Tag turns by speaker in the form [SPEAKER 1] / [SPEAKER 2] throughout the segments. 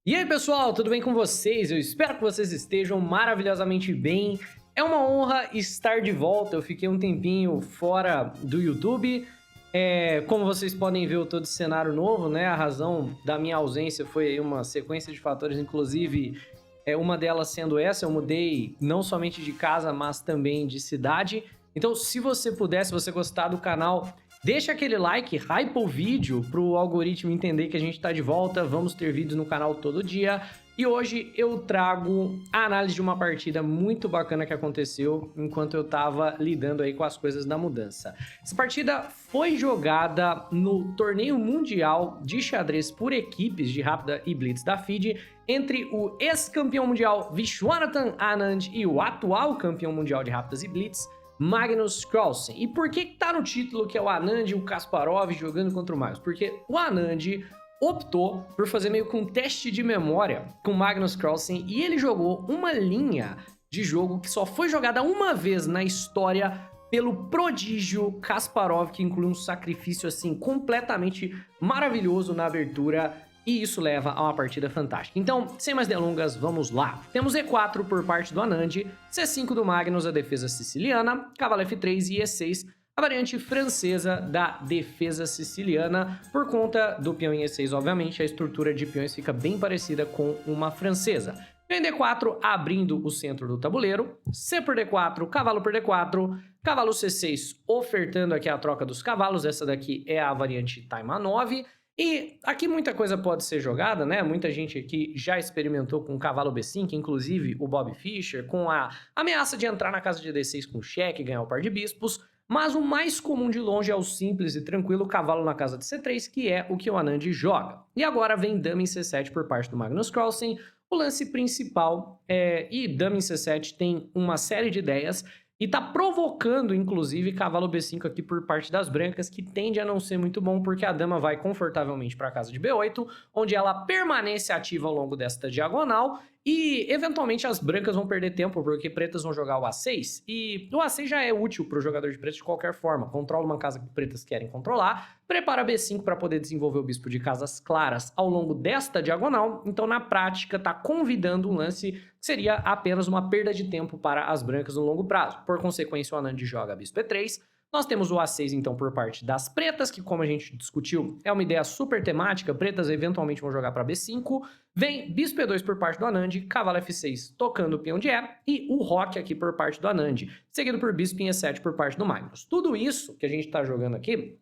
[SPEAKER 1] E aí pessoal, tudo bem com vocês? Eu espero que vocês estejam maravilhosamente bem. É uma honra estar de volta, eu fiquei um tempinho fora do YouTube. Como vocês podem ver, eu tô de cenário novo, né? A razão da minha ausência foi aí uma sequência de fatores, inclusive uma delas sendo essa, eu mudei não somente de casa, mas também de cidade. Então, se você puder, se você gostar do canal, deixa aquele like, hypa o vídeo para o algoritmo entender que a gente está de volta. Vamos ter vídeos no canal todo dia. E hoje eu trago a análise de uma partida muito bacana que aconteceu enquanto eu estava lidando aí com as coisas da mudança. Essa partida foi jogada no torneio mundial de xadrez por equipes de Rápida e Blitz da FIDE entre o ex-campeão mundial Viswanathan Anand e o atual campeão mundial de Rápidas e Blitz, Magnus Carlsen. E por que tá no título que é o Anand e o Kasparov jogando contra o Magnus? Porque o Anand optou por fazer meio que um teste de memória com o Magnus Carlsen e ele jogou uma linha de jogo que só foi jogada uma vez na história pelo prodígio Kasparov, que inclui um sacrifício assim completamente maravilhoso na abertura. E isso leva a uma partida fantástica. Então, sem mais delongas, vamos lá. Temos E4 por parte do Anand, C5 do Magnus, a defesa siciliana, cavalo F3 e E6, a variante francesa da defesa siciliana. Por conta do peão em E6, obviamente, a estrutura de peões fica bem parecida com uma francesa. Peão em D4, abrindo o centro do tabuleiro, C por D4, cavalo por D4, cavalo C6, ofertando aqui a troca dos cavalos. Essa daqui é a variante Time A9. E aqui muita coisa pode ser jogada, né? Muita gente aqui já experimentou com o cavalo B5, inclusive o Bob Fischer, com a ameaça de entrar na casa de D6 com cheque e ganhar o par de bispos. Mas o mais comum de longe é o simples e tranquilo cavalo na casa de C3, que é o que o Anand joga. E agora vem dama em C7 por parte do Magnus Carlsen. O lance principal e dama em C7 tem uma série de ideias e tá provocando, inclusive, cavalo B5 aqui por parte das brancas, que tende a não ser muito bom, porque a dama vai confortavelmente para a casa de B8, onde ela permanece ativa ao longo desta diagonal, e eventualmente as brancas vão perder tempo, porque pretas vão jogar o A6, e o A6 já é útil para o jogador de pretos de qualquer forma. Controla uma casa que pretas querem controlar, prepara B5 para poder desenvolver o bispo de casas claras ao longo desta diagonal. Então, na prática, tá convidando um lance que seria apenas uma perda de tempo para as brancas no longo prazo. Por consequência, o Anand joga bispo E3. Nós temos o A6, então, por parte das pretas, que, como a gente discutiu, é uma ideia super temática. Pretas eventualmente vão jogar para B5. Vem bispo E2 por parte do Anand, cavalo F6 tocando o peão de E, e o roque aqui por parte do Anand, seguido por bispo em E7 por parte do Magnus. Tudo isso que a gente está jogando aqui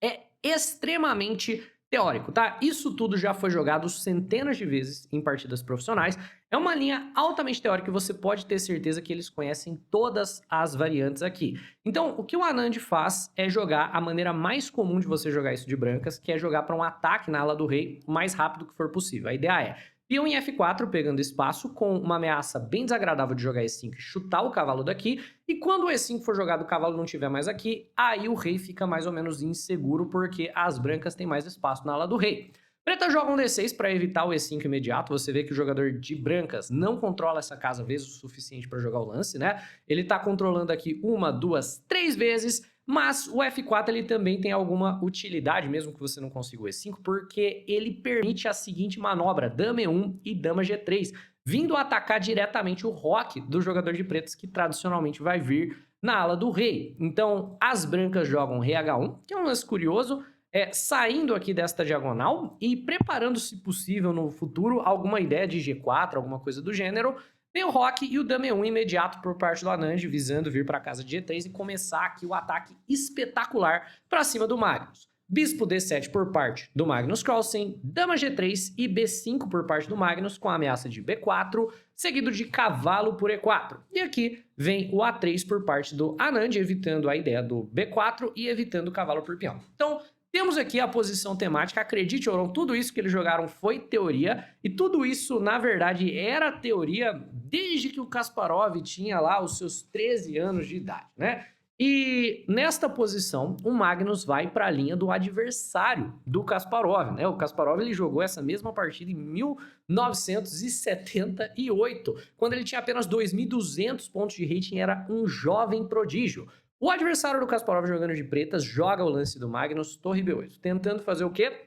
[SPEAKER 1] é extremamente teórico, tá? Isso tudo já foi jogado centenas de vezes em partidas profissionais. É uma linha altamente teórica e você pode ter certeza que eles conhecem todas as variantes aqui. Então, o que o Anand faz é jogar a maneira mais comum de você jogar isso de brancas, que é jogar para um ataque na ala do rei o mais rápido que for possível. A ideia é peão em F4, pegando espaço, com uma ameaça bem desagradável de jogar E5 e chutar o cavalo daqui. E quando o E5 for jogado, o cavalo não estiver mais aqui, aí o rei fica mais ou menos inseguro, porque as brancas têm mais espaço na ala do rei. Preta joga um D6 para evitar o E5 imediato. Você vê que o jogador de brancas não controla essa casa vezes o suficiente para jogar o lance, né? Ele tá controlando aqui uma, duas, três vezes. Mas o F4 ele também tem alguma utilidade, mesmo que você não consiga o E5, porque ele permite a seguinte manobra, dama E1 e dama G3, vindo atacar diretamente o roque do jogador de pretos, que tradicionalmente vai vir na ala do rei. Então, as brancas jogam rei H1, que é um lance curioso, saindo aqui desta diagonal e preparando, se possível, no futuro, alguma ideia de G4, alguma coisa do gênero. Vem o roque e o dama E1 imediato por parte do Anand, visando vir para a casa de G3 e começar aqui o ataque espetacular para cima do Magnus. Bispo D7 por parte do Magnus Carlsen, dama G3 e B5 por parte do Magnus, com a ameaça de B4, seguido de cavalo por E4. E aqui vem o A3 por parte do Anand, evitando a ideia do B4 e evitando o cavalo por peão. Então, temos aqui a posição temática, acredite ou não, tudo isso que eles jogaram foi teoria, e tudo isso, na verdade, era teoria desde que o Kasparov tinha lá os seus 13 anos de idade, né? E nesta posição, o Magnus vai para a linha do adversário do Kasparov, né? O Kasparov ele jogou essa mesma partida em 1978, quando ele tinha apenas 2.200 pontos de rating, era um jovem prodígio. O adversário do Kasparov jogando de pretas joga o lance do Magnus, torre B8, tentando fazer o quê?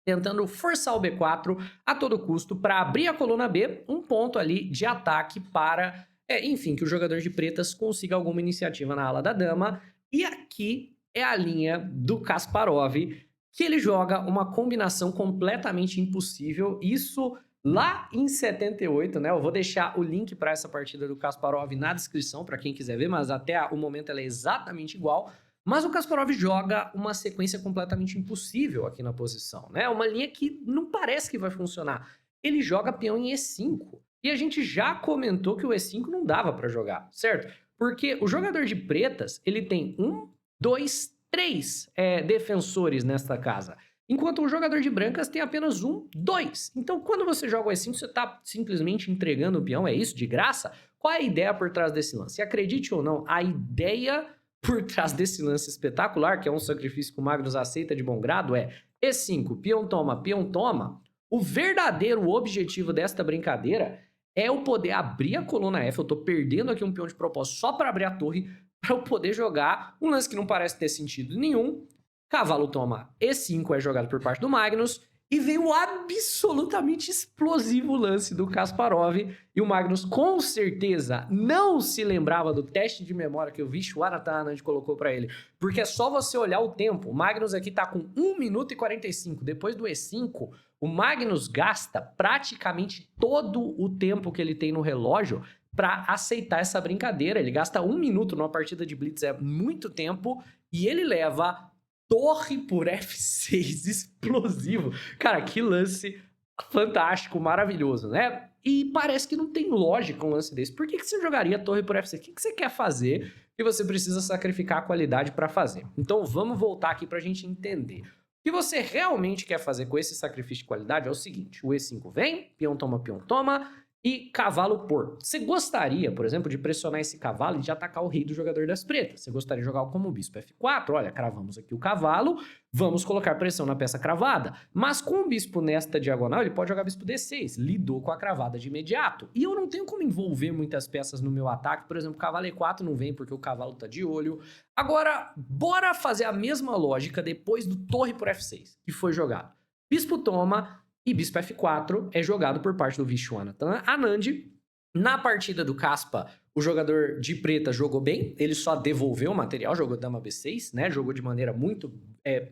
[SPEAKER 1] tentando forçar o B4 a todo custo para abrir a coluna B, um ponto ali de ataque para, enfim, que o jogador de pretas consiga alguma iniciativa na ala da dama. E aqui é a linha do Kasparov, que ele joga uma combinação completamente impossível, isso lá em 78, né? Eu vou deixar o link para essa partida do Kasparov na descrição para quem quiser ver, mas até o momento ela é exatamente igual. Mas o Kasparov joga uma sequência completamente impossível aqui na posição, né? Uma linha que não parece que vai funcionar. Ele joga peão em E5. E a gente já comentou que o E5 não dava para jogar, certo? Porque o jogador de pretas, ele tem 3 defensores nesta casa. Enquanto o jogador de brancas tem apenas 2. Então, quando você joga o E5, você está simplesmente entregando o peão, é isso, de graça? Qual é a ideia por trás desse lance? E acredite ou não, a ideia por trás desse lance espetacular, que é um sacrifício que o Magnus aceita de bom grado, é E5, peão toma, peão toma. O verdadeiro objetivo desta brincadeira é eu poder abrir a coluna F. Eu tô perdendo aqui um peão de propósito só para abrir a torre, para eu poder jogar um lance que não parece ter sentido nenhum. Cavalo toma E5 é jogado por parte do Magnus. E vem o absolutamente explosivo lance do Kasparov. E o Magnus com certeza não se lembrava do teste de memória que o Vishwanathan Anand colocou para ele. Porque é só você olhar o tempo. O Magnus aqui tá com 1 minuto e 45. Depois do E5, o Magnus gasta praticamente todo o tempo que ele tem no relógio para aceitar essa brincadeira. Ele gasta 1 minuto numa partida de Blitz, é muito tempo. E ele leva torre por F6, explosivo. Cara, que lance fantástico, maravilhoso, né? E parece que não tem lógica um lance desse. Por que você jogaria torre por F6? O que você quer fazer que você precisa sacrificar a qualidade para fazer? Então vamos voltar aqui para a gente entender. O que você realmente quer fazer com esse sacrifício de qualidade é o seguinte. O E5 vem, peão toma, e cavalo por. Você gostaria, por exemplo, de pressionar esse cavalo e de atacar o rei do jogador das pretas. Você gostaria de jogar como bispo F4. Olha, cravamos aqui o cavalo, vamos colocar pressão na peça cravada. Mas com o bispo nesta diagonal, ele pode jogar bispo D6. Lidou com a cravada de imediato. E eu não tenho como envolver muitas peças no meu ataque. Por exemplo, cavalo E4 não vem porque o cavalo tá de olho. Agora, bora fazer a mesma lógica depois do torre por F6, que foi jogado. Bispo toma... E bispo F4 é jogado por parte do Vishwanathan Anand. Na partida do Kaspa, o jogador de preta jogou bem, ele só devolveu o material, jogou dama B6, né? Jogou de maneira muito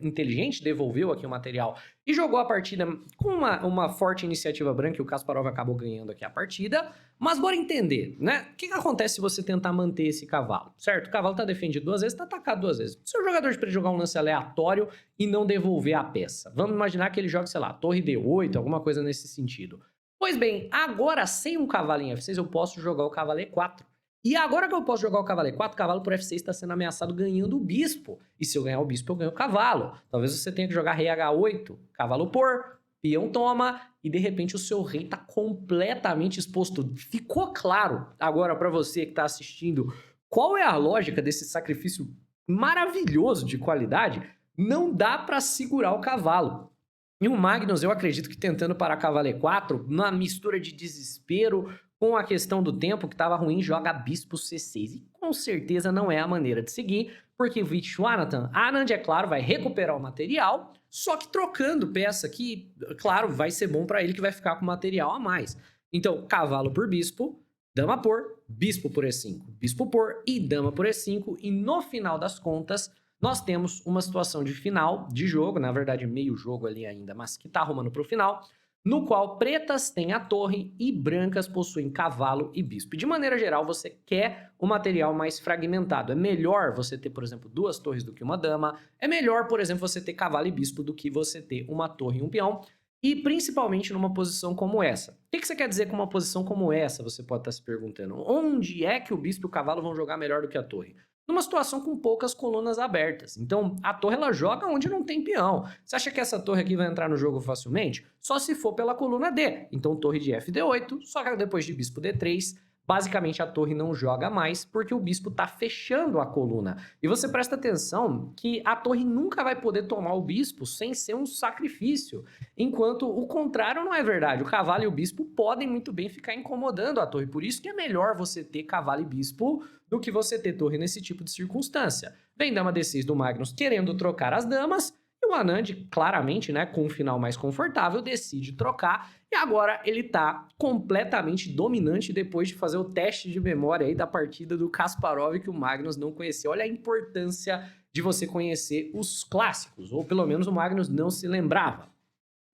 [SPEAKER 1] inteligente, devolveu aqui o material e jogou a partida com uma forte iniciativa branca e o Kasparov acabou ganhando aqui a partida. Mas bora entender, né? O que acontece se você tentar manter esse cavalo, certo? O cavalo tá defendido 2 vezes, tá atacado 2 vezes. Se o jogador de preta jogar um lance aleatório e não devolver a peça, vamos imaginar que ele joga, sei lá, torre D8, alguma coisa nesse sentido. Pois bem, agora sem um cavalo em F6 eu posso jogar o cavalo E4. E agora que eu posso jogar o cavalo E4, o cavalo por F6 está sendo ameaçado ganhando o bispo. E se eu ganhar o bispo, eu ganho o cavalo. Talvez você tenha que jogar rei H8, cavalo por, peão toma, e de repente o seu rei está completamente exposto. Ficou claro agora para você que está assistindo qual é a lógica desse sacrifício maravilhoso de qualidade? Não dá para segurar o cavalo. E o Magnus, eu acredito que tentando parar cavalo E4, na mistura de desespero com a questão do tempo que estava ruim, joga bispo C6. E com certeza não é a maneira de seguir, porque o Vishwanathan Anand, é claro, vai recuperar o material, só que trocando peça que, claro, vai ser bom para ele que vai ficar com material a mais. Então, cavalo por bispo, dama por, bispo por E5, bispo por e dama por E5. E no final das contas, nós temos uma situação de final de jogo, na verdade meio jogo ali ainda, mas que tá arrumando pro final, no qual pretas têm a torre e brancas possuem cavalo e bispo. De maneira geral, você quer o material mais fragmentado. É melhor você ter, por exemplo, 2 torres do que uma dama. É melhor, por exemplo, você ter cavalo e bispo do que você ter uma torre e um peão. E principalmente numa posição como essa. O que você quer dizer com uma posição como essa? Você pode estar se perguntando. Onde é que o bispo e o cavalo vão jogar melhor do que a torre? Numa situação com poucas colunas abertas. Então, a torre ela joga onde não tem peão. Você acha que essa torre aqui vai entrar no jogo facilmente? Só se for pela coluna D. Então, torre de FD8, só que depois de bispo D3, basicamente a torre não joga mais porque o bispo está fechando a coluna. E você presta atenção que a torre nunca vai poder tomar o bispo sem ser um sacrifício, enquanto o contrário não é verdade. O cavalo e o bispo podem muito bem ficar incomodando a torre, por isso que é melhor você ter cavalo e bispo do que você ter torre nesse tipo de circunstância. Vem dama D6 do Magnus querendo trocar as damas, E o Anand, claramente, né, com um final mais confortável, decide trocar. E agora ele tá completamente dominante depois de fazer o teste de memória aí da partida do Kasparov que o Magnus não conhecia. Olha a importância de você conhecer os clássicos, ou pelo menos o Magnus não se lembrava.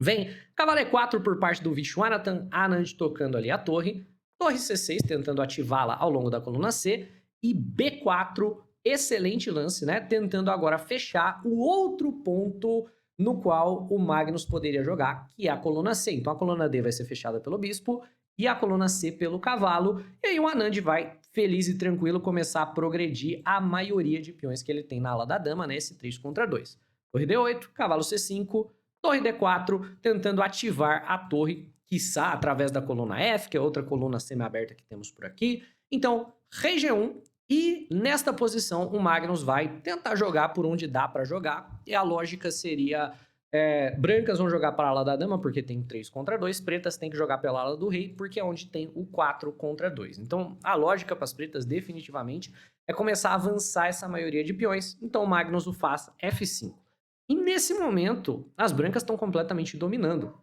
[SPEAKER 1] Vem cavalo E4 por parte do Vishwanathan, Anand tocando ali a torre C6 tentando ativá-la ao longo da coluna C, e B4, excelente lance, né? Tentando agora fechar o outro ponto no qual o Magnus poderia jogar, que é a coluna C. Então a coluna D vai ser fechada pelo bispo e a coluna C pelo cavalo, e aí o Anand vai, feliz e tranquilo, começar a progredir a maioria de peões que ele tem na ala da dama, né? Esse 3 contra 2. Torre D8, cavalo C5, torre D4, tentando ativar a torre, quiçá através da coluna F, que é outra coluna semi-aberta que temos por aqui. Então, rei G1, e nesta posição o Magnus vai tentar jogar por onde dá para jogar, e a lógica seria... brancas vão jogar para a ala da dama, porque tem 3 contra 2, pretas tem que jogar pela ala do rei, porque é onde tem o 4 contra 2. Então, a lógica para as pretas, definitivamente, é começar a avançar essa maioria de peões. Então, o Magnus o faz F5. E nesse momento, as brancas estão completamente dominando,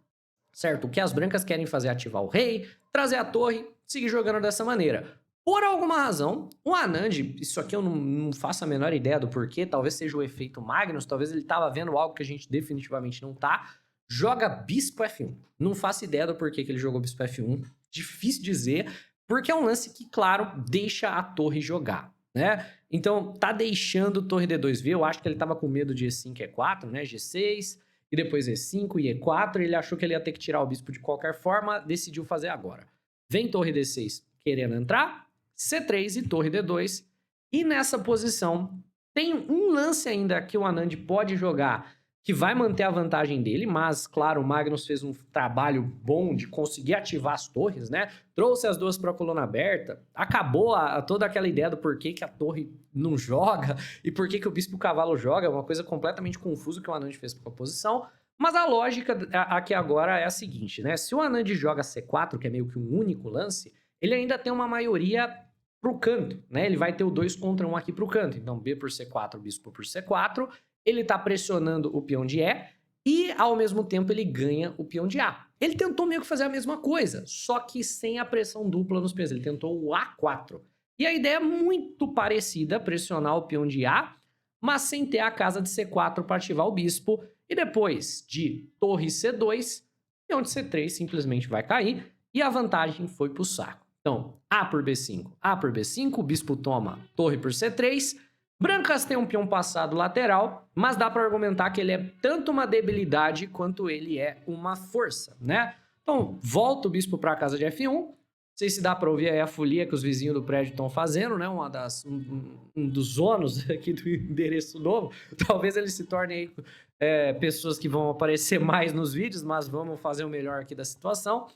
[SPEAKER 1] certo? O que as brancas querem fazer é ativar o rei, trazer a torre, seguir jogando dessa maneira. Por alguma razão, o Anand, isso aqui eu não faço a menor ideia do porquê, talvez seja o efeito Magnus, talvez ele estava vendo algo que a gente definitivamente não tá, joga bispo F1. Não faço ideia do porquê que ele jogou bispo F1, difícil dizer, porque é um lance que, claro, deixa a torre jogar, né? Então, tá deixando torre D2 ver, eu acho que ele tava com medo de E5 e E4, né? G6, e depois E5 e E4, ele achou que ele ia ter que tirar o bispo de qualquer forma, decidiu fazer agora. Vem torre D6 querendo entrar, C3 e torre D2, e nessa posição tem um lance ainda que o Anand pode jogar, que vai manter a vantagem dele, mas, claro, o Magnus fez um trabalho bom de conseguir ativar as torres, né? Trouxe as duas para a coluna aberta, acabou toda aquela ideia do porquê que a torre não joga e porquê que o bispo e o cavalo joga, uma coisa completamente confusa que o Anand fez para a posição. Mas a lógica aqui agora é a seguinte, né? Se o Anand joga C4, que é meio que um único lance, ele ainda tem uma maioria pro canto, né? Ele vai ter o 2 contra 1 aqui pro canto. Então, B por C4, bispo por C4. Ele tá pressionando o peão de E e, ao mesmo tempo, ele ganha o peão de A. Ele tentou meio que fazer a mesma coisa, só que sem a pressão dupla nos peões. Ele tentou o A4. E a ideia é muito parecida, pressionar o peão de A, mas sem ter a casa de C4 para ativar o bispo. E depois de torre C2, peão de C3 simplesmente vai cair e a vantagem foi pro saco. Então, A por B5, A por B5, o bispo toma torre por C3. Brancas tem um peão passado lateral, mas dá para argumentar que ele é tanto uma debilidade quanto ele é uma força, né? Então, volta o bispo para a casa de F1. Não sei se dá para ouvir aí a folia que os vizinhos do prédio estão fazendo, né? Um dos ônus aqui do endereço novo. Talvez eles se tornem aí, pessoas que vão aparecer mais nos vídeos, mas vamos fazer o melhor aqui da situação.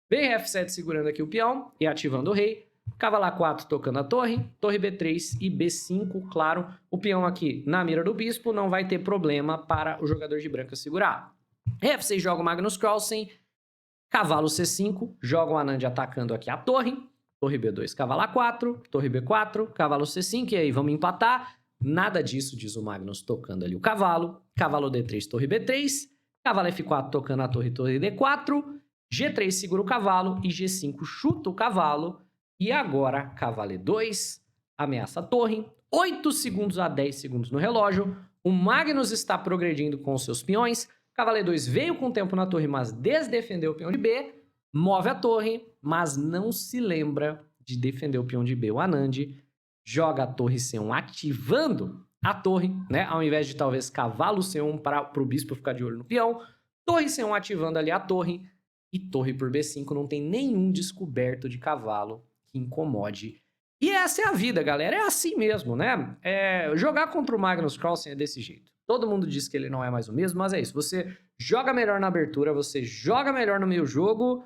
[SPEAKER 1] Vem F7 segurando aqui o peão e ativando o rei. Cavalo A4 tocando a torre, torre B3 e B5, claro, o peão aqui na mira do bispo não vai ter problema para o jogador de branca segurar. F6 joga o Magnus Carlsen, cavalo C5, joga o Anand atacando aqui a torre B2, cavalo A4, torre B4, cavalo C5, e aí vamos empatar. Nada disso, diz o Magnus tocando ali o cavalo, cavalo D3, torre B3, cavalo F4 tocando a torre D4, G3 segura o cavalo e G5 chuta o cavalo. E agora, cavalo E2, ameaça a torre, 8 segundos a 10 segundos no relógio, o Magnus está progredindo com os seus peões, cavalo E2 veio com tempo na torre, mas desdefendeu o peão de B, move a torre, mas não se lembra de defender o peão de B. O Anand joga a torre C1 ativando a torre, né? Ao invés de talvez cavalo C1 para o bispo ficar de olho no peão, torre C1 ativando ali a torre, e torre por B5 não tem nenhum descoberto de cavalo que incomode. E essa é a vida, galera. É assim mesmo, né? Jogar contra o Magnus Carlsen é desse jeito. Todo mundo diz que ele não é mais o mesmo, mas é isso. Você joga melhor na abertura, você joga melhor no meio jogo,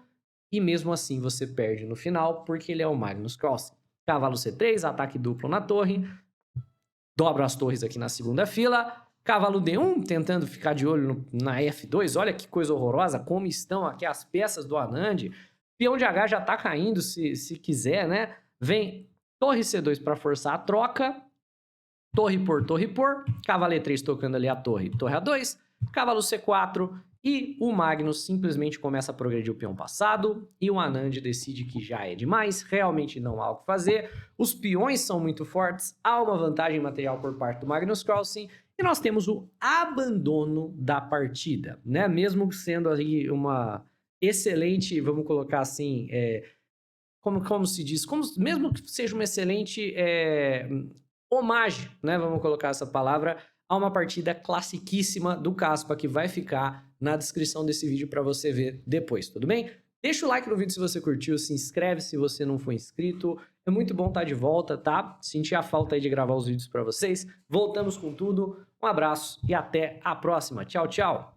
[SPEAKER 1] e mesmo assim você perde no final, porque ele é o Magnus Carlsen. Cavalo C3, ataque duplo na torre. Dobra as torres aqui na segunda fila. Cavalo D1, tentando ficar de olho na F2. Olha que coisa horrorosa, como estão aqui as peças do Anand. Peão de H já tá caindo, se quiser, né? Vem torre C2 para forçar a troca. Torre por, cavalo E3 tocando ali a torre A2. cavalo C4 e o Magnus simplesmente começa a progredir o peão passado e o Anand decide que já é demais, realmente não há o que fazer, os peões são muito fortes, há uma vantagem material por parte do Magnus Carlsen e nós temos o abandono da partida, né? Mesmo sendo aí uma excelente, vamos colocar assim, como se diz, mesmo que seja uma excelente homagem, né? Vamos colocar essa palavra, a uma partida classiquíssima do Caspa que vai ficar na descrição desse vídeo para você ver depois, tudo bem? Deixa o like no vídeo se você curtiu, se inscreve se você não for inscrito. É muito bom estar de volta, tá? Senti a falta aí de gravar os vídeos para vocês. Voltamos com tudo. Um abraço e até a próxima. Tchau, tchau!